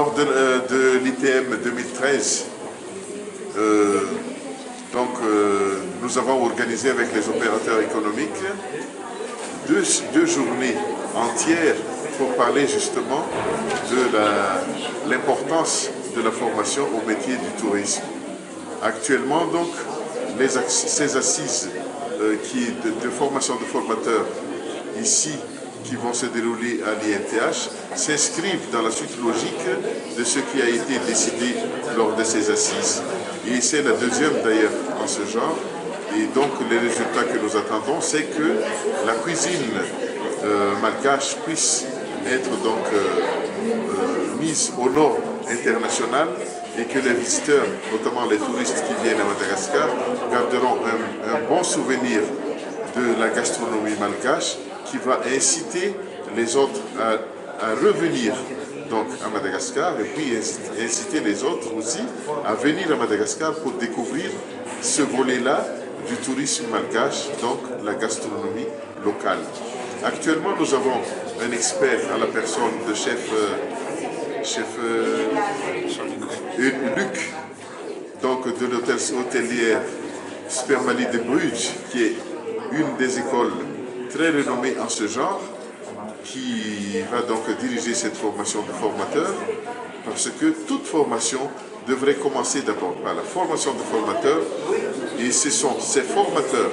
Lors de l'ITM 2013, nous avons organisé avec les opérateurs économiques deux journées entières pour parler justement de l'importance de la formation au métier du tourisme. Actuellement, donc, ces assises de formation de formateurs ici qui vont se dérouler à l'INTH s'inscrivent dans la suite logique de ce qui a été décidé lors de ces assises. Et c'est la deuxième d'ailleurs en ce genre. Et donc les résultats que nous attendons, c'est que la cuisine malgache puisse être donc mise aux normes internationales et que les visiteurs, notamment les touristes qui viennent à Madagascar, garderont un bon souvenir de la gastronomie malgache qui va inciter les autres à revenir donc à Madagascar et puis inciter les autres aussi à venir à Madagascar pour découvrir ce volet-là du tourisme malgache, donc la gastronomie locale. Actuellement, nous avons un expert à la personne de chef Luc, donc de l'hôtel hôtelière Spermali de Bruges, qui est une des écoles très renommée en ce genre, qui va donc diriger cette formation de formateurs, parce que toute formation devrait commencer d'abord par la formation de formateurs, et ce sont ces formateurs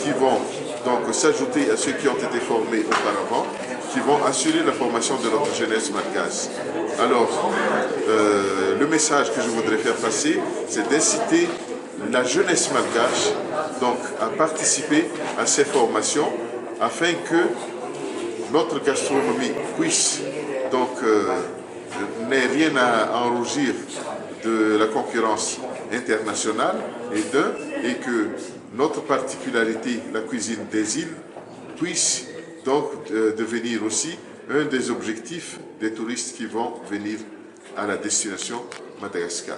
qui vont donc s'ajouter à ceux qui ont été formés auparavant, qui vont assurer la formation de notre jeunesse malgache. Alors, le message que je voudrais faire passer, c'est d'inciter la jeunesse malgache donc à participer à ces formations afin que notre gastronomie puisse donc n'ait rien à en rougir de la concurrence internationale et que notre particularité, la cuisine des îles, puisse donc devenir aussi un des objectifs des touristes qui vont venir à la destination Madagascar.